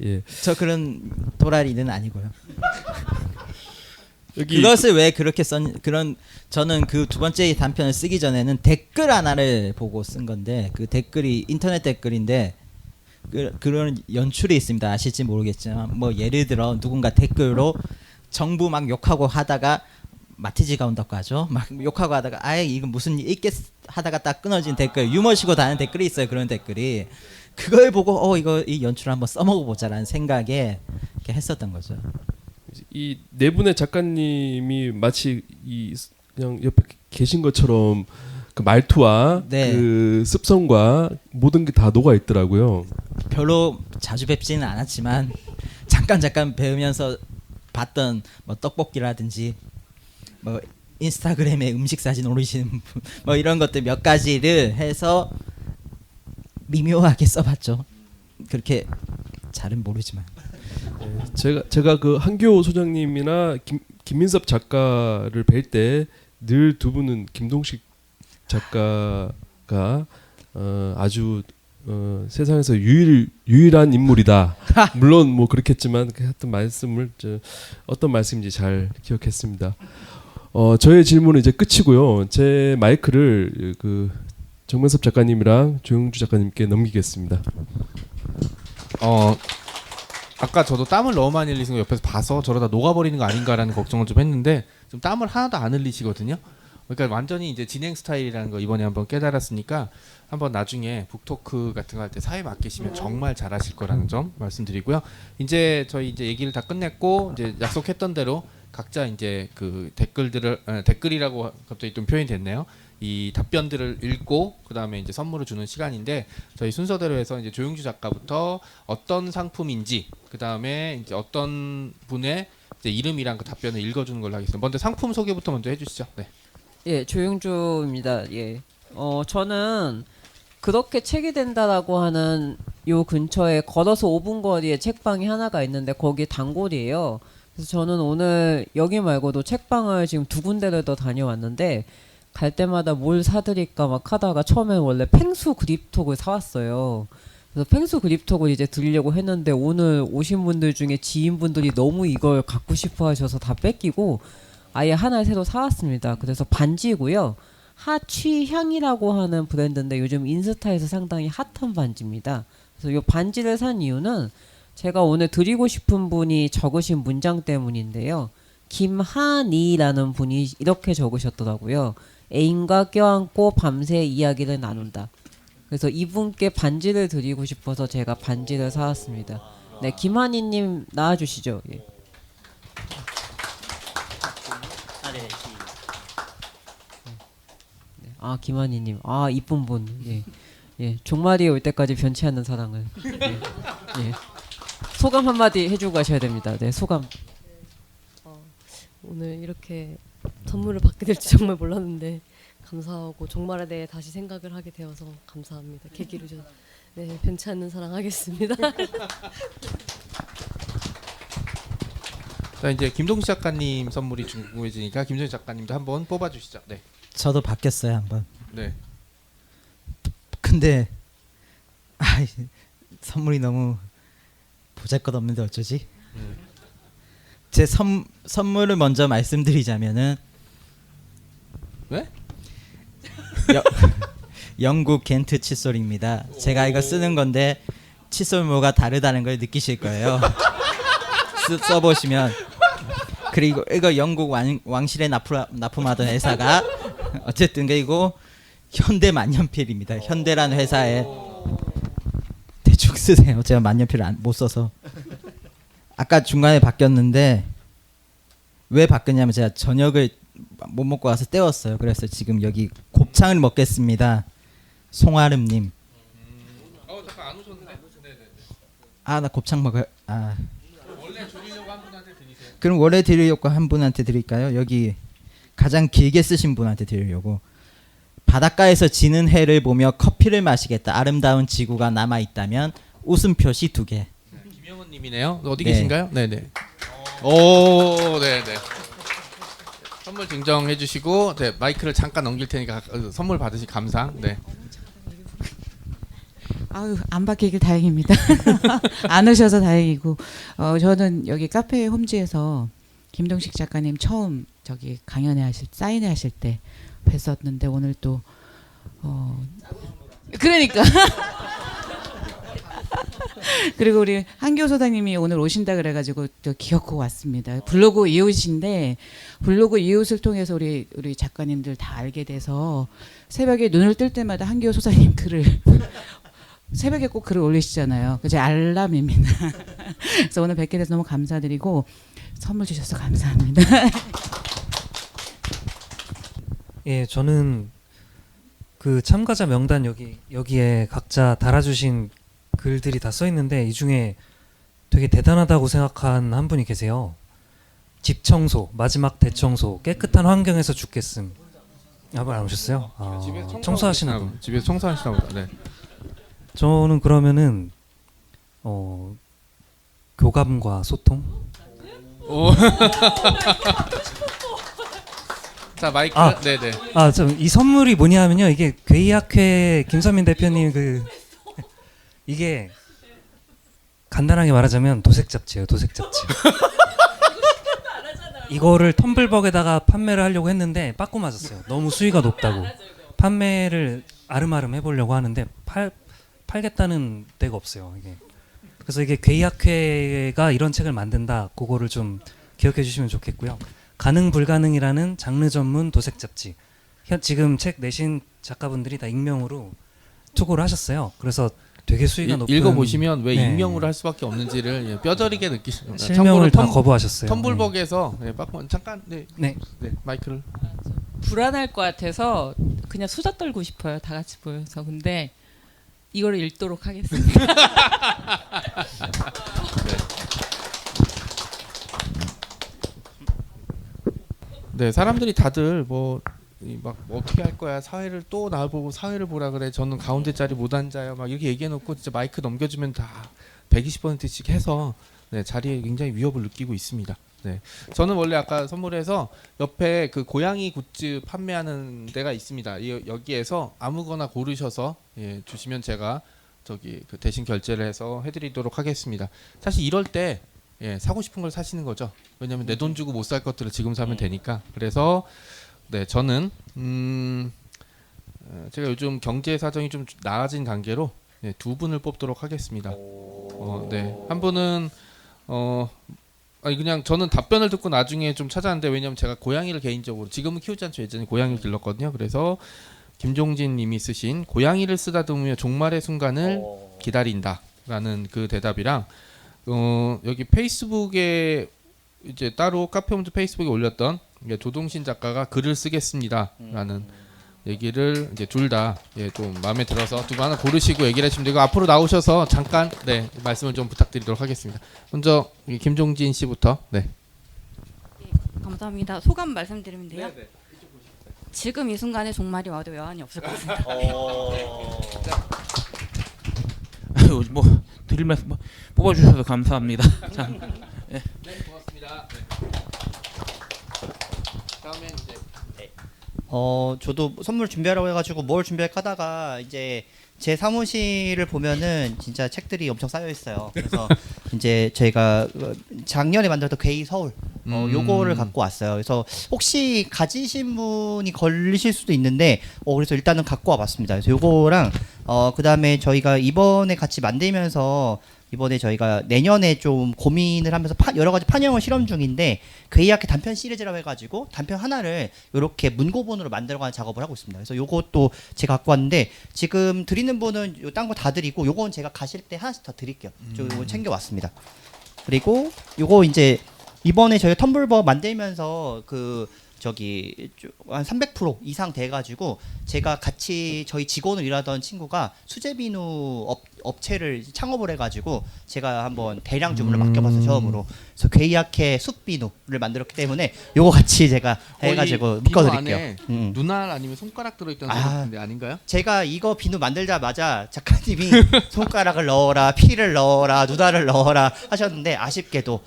예. 저 그런 도라리는 아니고요. 여기 그것을 왜 그렇게 저는 그 두 번째 단편을 쓰기 전에는 댓글 하나를 보고 쓴 건데 그 댓글이 인터넷 댓글인데 그런 연출이 있습니다. 아실지 모르겠지만 뭐 예를 들어 누군가 댓글로 정부 막 욕하고 하다가 마티즈가 온다고 하죠. 막 욕하고 하다가 이건 무슨 일 있겠 하다가 딱 끊어진 댓글 유머시고 다는 댓글이 있어요. 그런 댓글이 그걸 보고 이 연출을 한번 써먹어 보자라는 생각에 이렇게 했었던 거죠. 이 네 분의 작가님이 마치 그냥 옆에 계신 것처럼 그 말투와 네. 그 습성과 모든 게 다 녹아 있더라고요. 별로 자주 뵙지는 않았지만 잠깐 배우면서 봤던 뭐 떡볶이라든지 뭐 인스타그램에 음식 사진 올리시는 분 뭐 이런 것들 몇 가지를 해서 미묘하게 써봤죠. 그렇게 잘은 모르지만 제가 그 한교 소장님이나 김민섭 작가를 뵐 때 늘 두 분은 김동식 작가가 아주 세상에서 유일한 인물이다. 물론 뭐 그렇겠지만 하여튼 말씀을 어떤 말씀인지 잘 기억했습니다. 저의 질문은 이제 끝이고요. 제 마이크를 정면섭 작가님이랑 조영주 작가님께 넘기겠습니다. 아까 저도 땀을 너무 많이 흘리신 거 옆에서 봐서 저러다 녹아버리는 거 아닌가라는 걱정을 좀 했는데 좀 땀을 하나도 안 흘리시거든요. 그러니까 완전히 이제 진행 스타일이라는 거 이번에 한번 깨달았으니까 한번 나중에 북토크 같은 거 할 때 사회 맡기시면 정말 잘하실 거라는 점 말씀드리고요. 이제 저희 이제 얘기를 다 끝냈고 이제 약속했던 대로 각자 이제 그 댓글이라고 갑자기 좀 표현이 됐네요. 이 답변들을 읽고 그 다음에 이제 선물을 주는 시간인데 저희 순서대로 해서 이제 조용주 작가부터 어떤 상품인지 그 다음에 이제 어떤 분의 이제 이름이랑 그 답변을 읽어주는 걸로 하겠습니다. 먼저 상품 소개부터 먼저 해주시죠. 네. 예, 조용주입니다. 예. 저는 그렇게 책이 된다라고 하는 요 근처에 걸어서 5분 거리에 책방이 하나가 있는데 거기 단골이에요. 그래서 저는 오늘 여기 말고도 책방을 지금 2군데를 더 다녀왔는데 갈 때마다 뭘 사드릴까 막 하다가 처음엔 원래 펭수 그립톡을 사왔어요. 그래서 펭수 그립톡을 이제 드리려고 했는데 오늘 오신 분들 중에 지인분들이 너무 이걸 갖고 싶어 하셔서 다 뺏기고 아예 하나 새로 사왔습니다. 그래서 반지고요. 하취향이라고 하는 브랜드인데 요즘 인스타에서 상당히 핫한 반지입니다. 그래서 이 반지를 산 이유는 제가 오늘 드리고 싶은 분이 적으신 문장 때문인데요. 김한이라는 분이 이렇게 적으셨더라고요. 애인과 껴안고 밤새 이야기를 나눈다. 그래서 이분께 반지를 드리고 싶어서 제가 반지를 사왔습니다. 네, 김한이님 나와주시죠. 예. 김한이님, 이쁜 분. 예, 예, 종말이 올 때까지 변치 않는 사랑을. 예, 예. 소감 한마디 해주고 가셔야 됩니다. 네, 소감. 오늘 이렇게 선물을 받게 될지 정말 몰랐는데 감사하고 종말에 대해 다시 생각을 하게 되어서 감사합니다. 계기로 좀 변치 않는 사랑 하겠습니다. 자 이제 김동식 작가님 선물이 궁금해지니까 김동식 작가님도 한번 뽑아주시죠. 네. 저도 바뀌었어요 한번. 네. 근데 선물이 너무 보잘것없는데 어쩌지? 제 선물을 먼저 말씀드리자면은 왜? 영국 겐트 칫솔입니다. 제가 이거 쓰는 건데 칫솔 뭐가 다르다는 걸 느끼실 거예요. 써보시면. 그리고 이거 영국 왕실에 납품하던 회사가 어쨌든 그리고 현대 만년필입니다. 현대라는 회사에 대충 쓰세요. 제가 만년필을 못 써서. 아까 중간에 바뀌었는데 왜 바뀌었냐면 제가 저녁을 못 먹고 와서 때웠어요. 그래서 지금 여기 곱창을 먹겠습니다. 송아름님. 잠깐 안 오셨는데? 네네. 나 곱창 먹어요. 원래 드리려고 한 분한테 드리세요. 그럼 원래 드리려고 한 분한테 드릴까요? 여기 가장 길게 쓰신 분한테 드리려고. 바닷가에서 지는 해를 보며 커피를 마시겠다. 아름다운 지구가 남아 있다면 웃음 표시 2개. 김영훈님이네요. 어디 네. 계신가요? 네네. 오, 네네. 선물 증정해주시고, 네 마이크를 잠깐 넘길 테니까 선물 받으시 감상. 네. 안 바뀌길 다행입니다. 안 오셔서 다행이고, 저는 여기 카페 홈즈에서 김동식 작가님 처음 저기 사인회 하실 때 뵀었는데 오늘 또 그러니까 그리고 우리 한교 소장님이 오늘 오신다 그래가지고 또 기어코 왔습니다. 블로그 이웃인데 블로그 이웃을 통해서 우리 작가님들 다 알게 돼서 새벽에 눈을 뜰 때마다 한교 소장님 글을 새벽에 꼭 글을 올리시잖아요. 제 알람입니다. 그래서 오늘 뵙게 돼서 너무 감사드리고 선물 주셔서 감사합니다. 예, 저는 그 참가자 명단 여기에 각자 달아주신 글들이 다 써 있는데 이 중에 되게 대단하다고 생각한 한 분이 계세요. 집 청소, 마지막 대청소, 깨끗한 환경에서 죽겠음. 한번 안 오셨어요? 집에서 청소하시나 분. 집에서 청소하시나 보다. 네. 저는 그러면은 교감과 소통. 오. 자 마이크. 네네. 이 선물이 뭐냐면요. 이게 괴이학회 김선민 대표님 이게 간단하게 말하자면 도색 잡지예요. 도색 잡지. 이거를 텀블벅에다가 판매를 하려고 했는데 빠꾸 맞았어요. 너무 수위가 높다고. 판매를 아름아름 해보려고 하는데 팔겠다는 데가 없어요. 이게. 그래서 이게 괴이학회가 이런 책을 만든다. 그거를 좀 기억해 주시면 좋겠고요. 가능 불가능이라는 장르 전문 도색 잡지. 지금 책 내신 작가분들이 다 익명으로 투고를 하셨어요. 그래서 되게 수위가 높은 읽어보시면 왜 네. 익명으로 할 수밖에 없는지를 뼈저리게 느끼십니다. 실명을 다 거부하셨어요. 텀블벅에서 빡번 잠깐 네. 마이크를 불안할 것 같아서 그냥 수다 떨고 싶어요. 다 같이 모여서. 근데 이거를 읽도록 하겠습니다. 네, 사람들이 다들 막 어떻게 할 거야, 사회를 또 나보고 사회를 보라 그래, 저는 가운데 자리 못 앉아요, 막 이렇게 얘기해놓고 진짜 마이크 넘겨주면 다 120%씩 해서 네, 자리에 굉장히 위협을 느끼고 있습니다. 네, 저는 원래 아까 선물해서 옆에 그 고양이 굿즈 판매하는 데가 있습니다. 여기에서 아무거나 고르셔서 주시면 제가 그 대신 결제를 해서 해드리도록 하겠습니다. 사실 이럴 때 사고 싶은 걸 사시는 거죠. 왜냐하면 내 돈 주고 못 살 것들을 지금 사면 되니까. 그래서 네, 저는 제가 요즘 경제 사정이 좀 나아진 관계로 두 분을 뽑도록 하겠습니다. 네, 한 분은 아니 그냥 저는 답변을 듣고 나중에 좀 찾았는데, 왜냐면 제가 고양이를 개인적으로 지금은 키우지 않죠. 예전에 고양이를 길렀거든요. 그래서 김종진 님이 쓰신 고양이를 쓰다듬으며 종말의 순간을 기다린다라는 그 대답이랑 여기 페이스북에 이제 따로 카페홈즈 페이스북에 올렸던 조동신 작가가 글을 쓰겠습니다라는 얘기를 이제 둘 다 좀 마음에 들어서 두 분 하나 고르시고 얘기를 해주시면 되고, 앞으로 나오셔서 잠깐 말씀을 좀 부탁드리도록 하겠습니다. 먼저 김종진 씨부터. 네. 감사합니다. 소감 말씀드리면 돼요. 지금 이 순간에 종말이 와도 여한이 없을 것 같습니다. 뭐 드릴 말씀 뽑아주셔서 감사합니다. 참. 네, 고맙습니다. 다음에 이제 저도 선물 준비하라고 해가지고 뭘 준비할까 하다가 이제 제 사무실을 보면은 진짜 책들이 엄청 쌓여 있어요. 그래서 이제 저희가 작년에 만들었던 괴이 서울 요거를 갖고 왔어요. 그래서 혹시 가지신 분이 걸리실 수도 있는데 그래서 일단은 갖고 와봤습니다. 그래서 요거랑 그다음에 저희가 이번에 같이 만들면서 이번에 저희가 내년에 좀 고민을 하면서 여러 가지 판형을 실험 중인데, 괴이학회 단편 시리즈라고 해가지고 단편 하나를 이렇게 문고본으로 만들어가는 작업을 하고 있습니다. 그래서 요것도 제가 갖고 왔는데, 지금 드리는 분은 딴 거 다 드리고 요건 제가 가실 때 하나씩 더 드릴게요. 요거 챙겨왔습니다. 그리고 요거 이제 이번에 저희가 텀블벅 만들면서 한 300% 이상 돼가지고 제가 같이 저희 직원으로 일하던 친구가 수제 비누 업체를 창업을 해가지고 제가 한번 대량 주문을 맡겨봤어요, 처음으로. 그래서 괴이학회 숲 비누를 만들었기 때문에 요거 같이 제가 해가지고 묶어드릴게요. 눈알 아니면 손가락 들어있던 같은데 아닌가요? 제가 이거 비누 만들자마자 작가님이 손가락을 넣어라, 피를 넣어라, 눈알을 넣어라 하셨는데 아쉽게도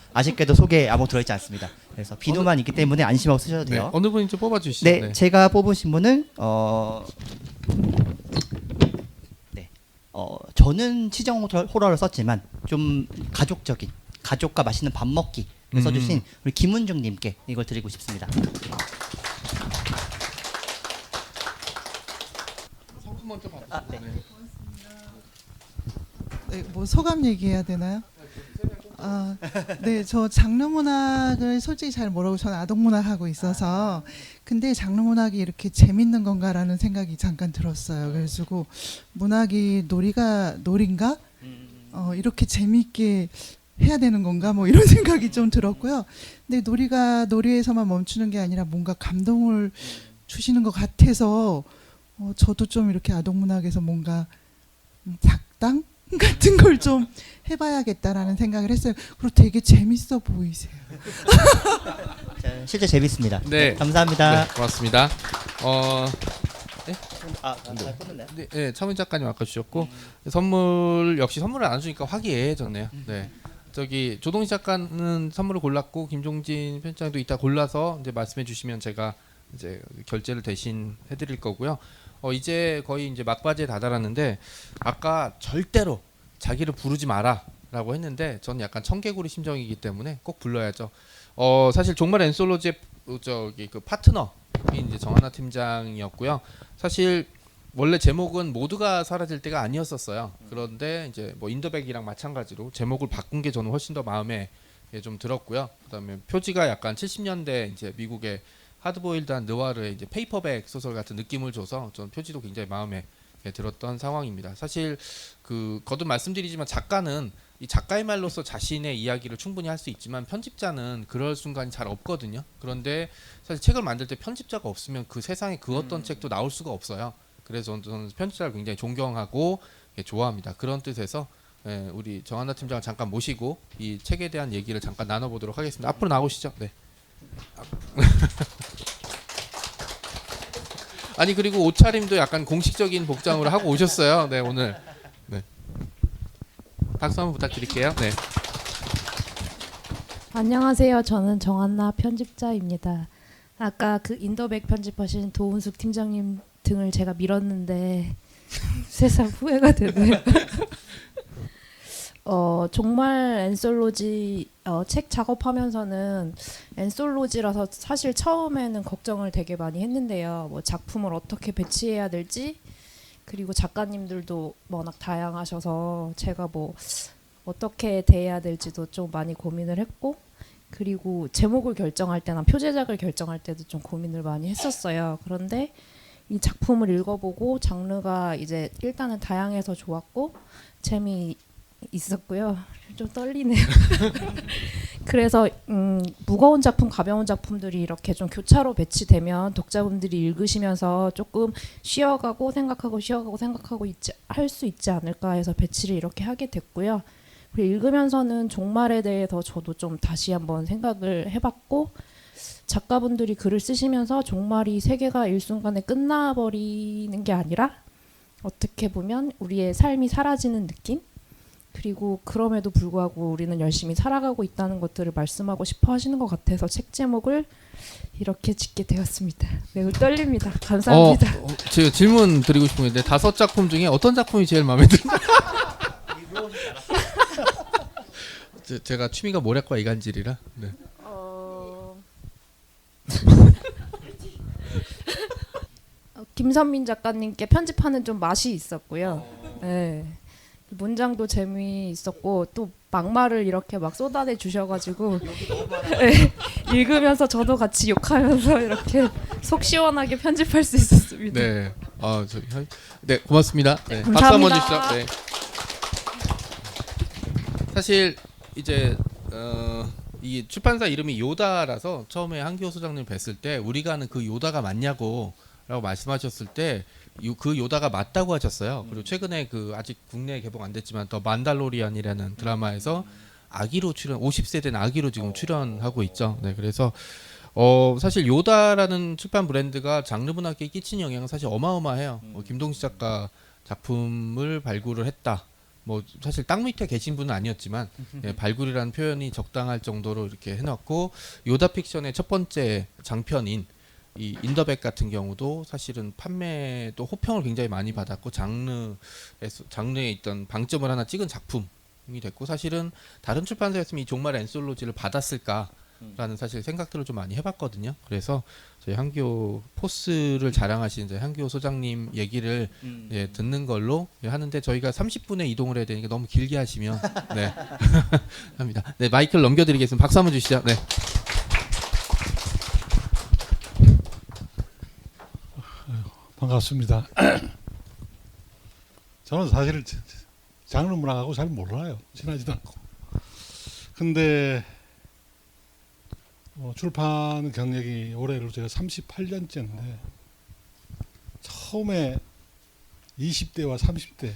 속에 아무 들어있지 않습니다. 그래서 비누만 있기 때문에 안심하고 쓰셔도 돼요. 어느 분이 좀 뽑아주시죠. 네, 제가 뽑으신 분은 저는 치정 호러를 썼지만 좀 가족적인, 가족과 맛있는 밥 먹기 써주신 우리 김은중님께 이걸 드리고 싶습니다. 성품 먼저 받으세요. 네, 뭐 소감 얘기해야 되나요? 네, 저 장르문학을 솔직히 잘 모르고 저는 아동문학 하고 있어서, 근데 장르문학이 이렇게 재밌는 건가라는 생각이 잠깐 들었어요. 그래가지고 문학이 놀인가? 이렇게 재밌게 해야 되는 건가? 뭐 이런 생각이 좀 들었고요. 근데 놀이가 놀이에서만 멈추는 게 아니라 뭔가 감동을 주시는 것 같아서 저도 좀 이렇게 아동문학에서 뭔가 작당 같은 걸 좀 해봐야겠다라는 생각을 했어요. 그리고 되게 재밌어 보이세요. 실제 재밌습니다. 네, 감사합니다. 네, 고맙습니다. 네, 차민 작가님 아까 주셨고 선물 역시 선물을 안 주니까 화기애애해졌네요. 네, 저기 조동희 작가는 선물을 골랐고 김종진 편집장도 이따 골라서 이제 말씀해 주시면 제가 이제 결제를 대신 해드릴 거고요. 이제 거의 이제 막바지에 다다랐는데, 아까 절대로 자기를 부르지 마라라고 했는데 저는 약간 청개구리 심정이기 때문에 꼭 불러야죠. 사실 종말 엔솔로지의 그 파트너 감독인 이제 정한나 팀장이었고요. 사실 원래 제목은 모두가 사라질 때가 아니었었어요. 그런데 이제 뭐 인더백이랑 마찬가지로 제목을 바꾼 게 저는 훨씬 더 마음에 좀 들었고요. 그다음에 표지가 약간 70년대 이제 미국의 하드보일드한 느와르의 이제 페이퍼백 소설 같은 느낌을 줘서 전 표지도 굉장히 마음에 들었던 상황입니다. 사실 그 거듭 말씀드리지만 작가는 이 작가의 말로서 자신의 이야기를 충분히 할 수 있지만 편집자는 그럴 순간이 잘 없거든요. 그런데 사실 책을 만들 때 편집자가 없으면 그 세상에 그 어떤 책도 나올 수가 없어요. 그래서 저는 편집자를 굉장히 존경하고 좋아합니다. 그런 뜻에서 우리 정한나 팀장을 잠깐 모시고 이 책에 대한 얘기를 잠깐 나눠보도록 하겠습니다. 앞으로 나오시죠. 네. 아니 그리고 옷차림도 약간 공식적인 복장으로 하고 오셨어요. 네 오늘. 네. 박수 한번 부탁드릴게요. 네. 안녕하세요. 저는 정한나 편집자입니다. 아까 그 인더백 편집하신 도은숙 팀장님 등을 제가 밀었는데 세상 후회가 되네요. 정말 엔솔로지 책 작업하면서는 엔솔로지라서 사실 처음에는 걱정을 되게 많이 했는데요. 뭐 작품을 어떻게 배치해야 될지 그리고 작가님들도 워낙 다양하셔서 제가 뭐 어떻게 대해야 될지도 좀 많이 고민을 했고 그리고 제목을 결정할 때나 표제작을 결정할 때도 좀 고민을 많이 했었어요. 그런데 이 작품을 읽어보고 장르가 이제 일단은 다양해서 좋았고 재미 있었고요. 좀 떨리네요. 그래서 무거운 작품, 가벼운 작품들이 이렇게 좀 교차로 배치되면 독자분들이 읽으시면서 조금 쉬어가고 생각하고 쉬어가고 생각하고 할 수 있지 않을까 해서 배치를 이렇게 하게 됐고요. 그리고 읽으면서는 종말에 대해서 저도 좀 다시 한번 생각을 해봤고 작가분들이 글을 쓰시면서 종말이 세계가 일순간에 끝나버리는 게 아니라 어떻게 보면 우리의 삶이 사라지는 느낌? 그리고 그럼에도 불구하고 우리는 열심히 살아가고 있다는 것들을 말씀하고 싶어 하시는 것 같아서 책 제목을 이렇게 짓게 되었습니다. 매우 떨립니다. 감사합니다. 제가 질문 드리고 싶은 게 5작품 중에 어떤 작품이 제일 마음에 드나요? 제가 취미가 모략과 이간질이라. 네. 김선민 작가님께 편집하는 좀 맛이 있었고요. 네. 문장도 재미있었고 또 막말을 이렇게 막 쏟아내 주셔가지고 네. 읽으면서 저도 같이 욕하면서 이렇게 속 시원하게 편집할 수 있었습니다. 네. 네 고맙습니다. 네. 박수 감사합니다. 한번 주시죠. 네. 사실 이제 이 출판사 이름이 요다라서 처음에 한기호 소장님 뵀을 때 우리가 아는 그 요다가 맞냐고 라고 말씀하셨을 때 그 요다가 맞다고 하셨어요. 그리고 최근에 그 아직 국내에 개봉 안 됐지만 더 만달로리안이라는 드라마에서 아기로 출연 50세 된 아기로 지금 출연하고 있죠. 네, 그래서 사실 요다라는 출판 브랜드가 장르 문학계에 끼친 영향은 사실 어마어마해요. 김동식 작가 작품을 발굴을 했다. 뭐 사실 땅 밑에 계신 분은 아니었지만 발굴이라는 표현이 적당할 정도로 이렇게 해놨고 요다 픽션의 첫 번째 장편인 이 인더백 같은 경우도 사실은 판매도 호평을 굉장히 많이 받았고 장르에 있던 방점을 하나 찍은 작품이 됐고 사실은 다른 출판사였으면 이 종말 엔솔로지를 받았을까라는 사실 생각들을 좀 많이 해봤거든요. 그래서 저희 한기호 포스를 자랑하신 이제 한기호 소장님 얘기를 듣는 걸로 하는데 저희가 30분에 이동을 해야 되니까 너무 길게 하시면 네 합니다. 네 마이크를 넘겨드리겠습니다. 박수 한번 주시죠. 네. 반갑습니다. 저는 사실 장르 문학하고 잘 몰라요. 친하지도 않고. 근데 출판 경력이 올해로 제가 38년째인데 처음에 20대와 30대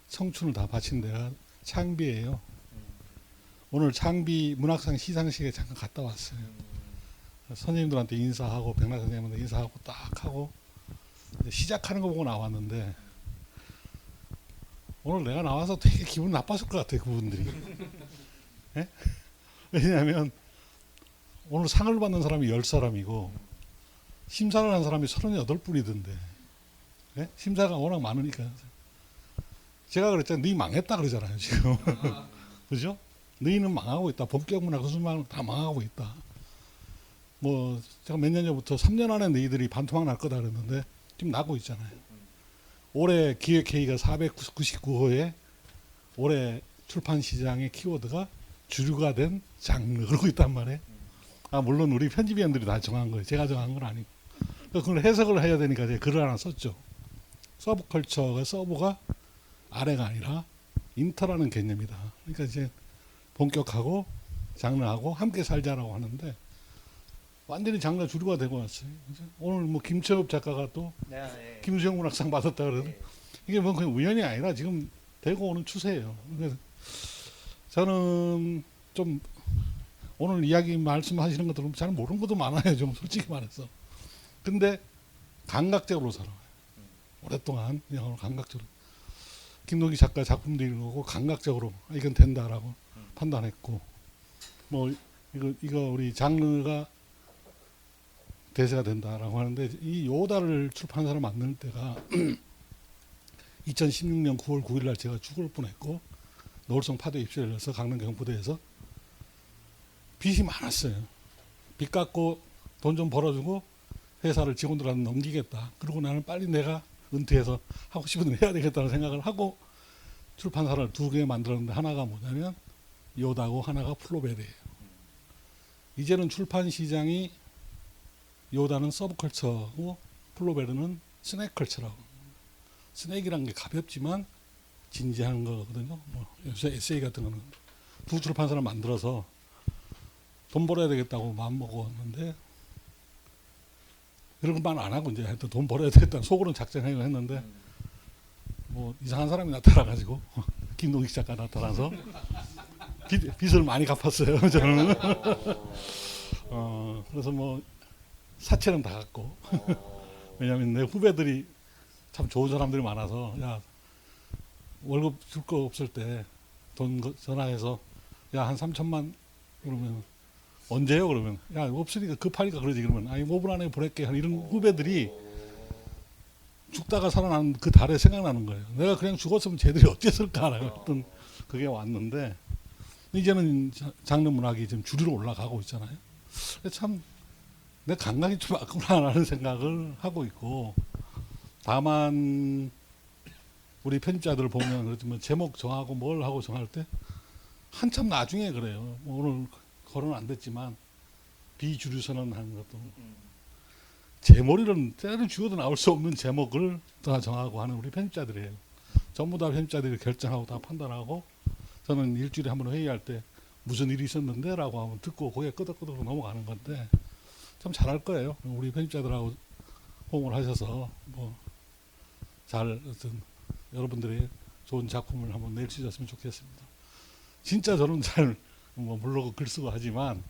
청춘을 다 바친 데가 창비예요. 오늘 창비 문학상 시상식에 잠깐 갔다 왔어요. 선생님들한테 인사하고 백날 선생님한테 인사하고 딱 하고 시작하는 거 보고 나왔는데 오늘 내가 나와서 되게 기분 나빴을 것 같아요. 그분들이. 네? 왜냐하면 오늘 상을 받는 사람이 10사람이고 심사를 한 사람이 38분이던데 네? 심사가 워낙 많으니까 제가 그랬잖아요. 너희 망했다 그러잖아요. 지금. 그죠? 너희는 망하고 있다. 본격 문학, 서술문학은 다 망하고 있다. 뭐 제가 몇 년 전부터 3년 안에 너희들이 반토막 날 거다 그랬는데 지금 나고 있잖아요. 올해 기획회의가 499호에 올해 출판 시장의 키워드가 주류가 된 장르 그러고 있단 말이에요. 아 물론 우리 편집위원들이 다 정한 거예요. 제가 정한 건 아니고. 그걸 해석을 해야 되니까 제가 글을 하나 썼죠. 서브컬처가 서브가 아래가 아니라 인터라는 개념이다. 그러니까 이제 본격하고 장르하고 함께 살자라고 하는데 완전히 장르 주류가 되고 왔어요. 오늘 뭐 김철업 작가가 또 김수영 문학상 받았다 그래도 이게 뭐 그냥 우연이 아니라 지금 되고 오는 추세예요. 그래서 저는 좀 오늘 이야기 말씀하시는 것들 잘 모르는 것도 많아요. 좀 솔직히 말해서. 근데 감각적으로 살아와요. 오랫동안 그냥 감각적으로. 김동기 작가 작품도 읽고 감각적으로 이건 된다라고 판단했고 뭐 이거 우리 장르가 대세가 된다라고 하는데 이 요다를 출판한 사람 만들 때가 2016년 9월 9일 날 제가 죽을 뻔했고 노을성 파도 입시를 해서 강릉 경부대에서 빚이 많았어요. 빚 갚고 돈 좀 벌어주고 회사를 직원들한테 넘기겠다. 그러고 나는 빨리 내가 은퇴해서 하고 싶은 일 해야 되겠다는 생각을 하고 출판사를 2개 만들었는데 하나가 뭐냐면 요다고 하나가 플로베르예요. 이제는 출판 시장이 요다는 서브컬처고 플로베르는 스낵컬처라고. 스낵이란 게 가볍지만 진지한 거거든요. 뭐 요새 에세이 같은 거는 두 출판사를 만들어서 돈 벌어야 되겠다고 마음 먹었는데 그런 말 안 하고 이제 하여튼 돈 벌어야 되겠다 속으로는 작정하고 했는데 뭐 이상한 사람이 나타나가지고 김동익 작가 나타나서 빚을 많이 갚았어요. 저는. 그래서 뭐 사채는 다 갚고 왜냐하면 내 후배들이 참 좋은 사람들이 많아서 야 월급 줄 거 없을 때 돈 전화해서 야 한 3천만 그러면 언제요? 그러면 야 없으니까 급하니까 그러지 그러면 아니 5분 안에 보낼게 하는 이런 후배들이 죽다가 살아나는 그 달에 생각나는 거예요. 내가 그냥 죽었으면 쟤들이 어땠을까라는 어떤 그게 왔는데 이제는 장르 문학이 지금 주류로 올라가고 있잖아요. 참 내 감각이 좀 맞구나라는 생각을 하고 있고 다만 우리 편집자들 보면 그렇지만 제목 정하고 뭘 하고 정할 때 한참 나중에 그래요. 오늘 거론 안 됐지만 비주류 선언하는 것도 제 머리는 때를 죽어도 나올 수 없는 제목을 다 정하고 하는 우리 편집자들이에요. 전부 다 편집자들이 결정하고 다 판단하고 저는 일주일에 한 번 회의할 때 무슨 일이 있었는데 라고 하면 듣고 고개 끄덕끄덕 넘어가는 건데 참 잘할 거예요. 우리 편집자들하고 호응을 하셔서 뭐 잘 어떤 여러분들의 좋은 작품을 한번 낼 수 있었으면 좋겠습니다. 진짜 저는 잘 뭐 블로그 글 쓰고 하지만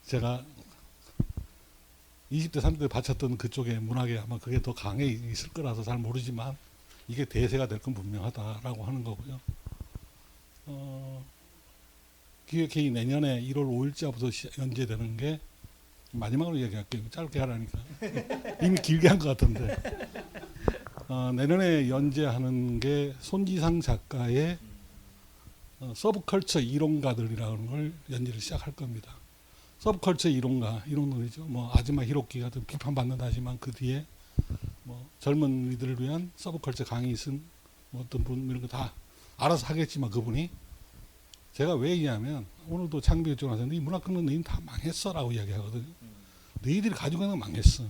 제가 20대 30대 바쳤던 그쪽의 문학에 아마 그게 더 강해 있을 거라서 잘 모르지만 이게 대세가 될 건 분명하다라고 하는 거고요. 기획회의 내년에 1월 5일자부터 연재되는 게 마지막으로 얘기할게요. 짧게 하라니까. 이미 길게 한 것 같은데. 내년에 연재하는 게 손지상 작가의 서브컬처 이론가들이라는 걸 연재를 시작할 겁니다. 서브컬처 이론가이죠. 뭐 아즈마 히로키 같은 비판받는다 하지만 그 뒤에 뭐 젊은이들을 위한 서브컬처 강의 쓴 뭐 어떤 분 이런 거 다 알아서 하겠지만 그분이 제가 왜 얘기하면 오늘도 창비 쪽으로 하셨는데 이 문학학는 너희는 다 망했어라고 이야기하거든요. 너희들이 가지고 있는 건 망했어.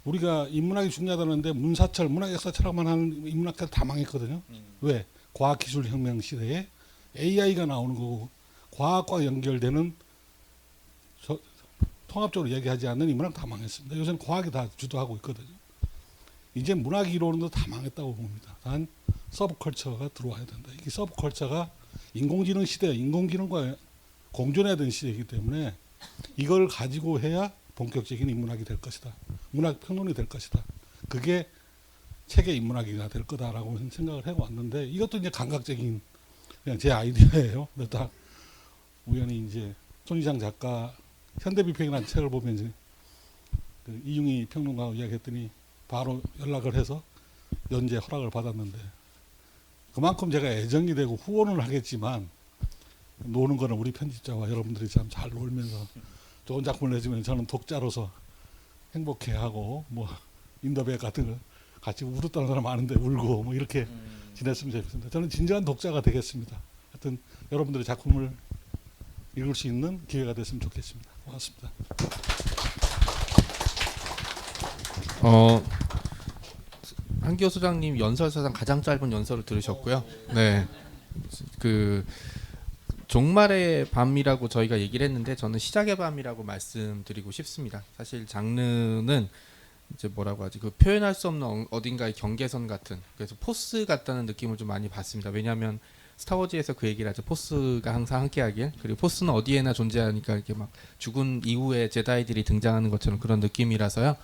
우리가 인문학이 중요하다는데 문사철, 문학역사철학만 하는 인문학까지 다 망했거든요. 왜? 과학기술혁명 시대에 AI가 나오는 거고 과학과 연결되는 통합적으로 얘기하지 않는 인문학 다 망했습니다. 요새는 과학이 다 주도하고 있거든요. 이제 문학 이론도 다 망했다고 봅니다. 단 서브컬처가 들어와야 된다. 이게 서브컬처가 인공지능 시대, 인공지능과 공존해야 되는 시대이기 때문에 이걸 가지고 해야 본격적인 인문학이 될 것이다. 문학 평론이 될 것이다. 그게 책의 인문학이 될 거다라고 생각을 해왔는데 이것도 이제 감각적인 그냥 제 아이디어예요. 딱 우연히 이제 손희상 작가 현대비평이라는 책을 보면 이제 그 이중희 평론가하고 이야기했더니 바로 연락을 해서 연재 허락을 받았는데 그만큼 제가 애정이 되고 후원을 하겠지만 노는 거는 우리 편집자와 여러분들이 참 잘 놀면서 좋은 작품을 내주면 저는 독자로서 행복해하고 뭐 인더백 같은 거 같이 울었다는 사람 많은데 울고 뭐 이렇게 지냈으면 좋겠습니다. 저는 진정한 독자가 되겠습니다. 하여튼 여러분들의 작품을 읽을 수 있는 기회가 됐으면 좋겠습니다. 고맙습니다. 한기호 소장님 연설사상 가장 짧은 연설을 들으셨고요. 네, 그 종말의 밤이라고 저희가 얘기를 했는데 저는 시작의 밤이라고 말씀드리고 싶습니다. 사실 장르는 이제 뭐라고 하지, 그 표현할 수 없는 어딘가의 경계선 같은, 그래서 포스 같다는 느낌을 좀 많이 받습니다. 왜냐하면 스타워즈에서 그 얘기를 하죠. 포스가 항상 함께하길. 그리고 포스는 어디에나 존재하니까 이렇게 막 죽은 이후에 제다이들이 등장하는 것처럼 그런 느낌이라서요.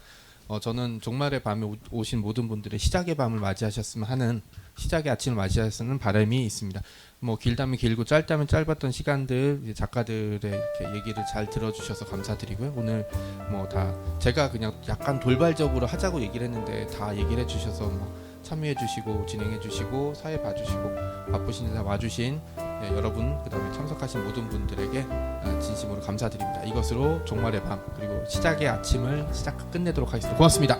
저는 종말의 밤에 오신 모든 분들의 시작의 밤을 맞이하셨으면 하는, 시작의 아침을 맞이하셨으면 바람이 있습니다. 뭐 길다면 길고 짧다면 짧았던 시간들 이제 작가들의 이렇게 얘기를 잘 들어주셔서 감사드리고요. 오늘 뭐 다 제가 그냥 약간 돌발적으로 하자고 얘기를 했는데 다 얘기를 해주셔서 뭐 참여해주시고 진행해주시고 사회 봐주시고 바쁘신 데 와주신 여러분, 그다음에 참석하신 모든 분들에게 진심으로 감사드립니다. 이것으로 종말의 밤 그리고 시작의 아침을 끝내도록 하겠습니다. 고맙습니다.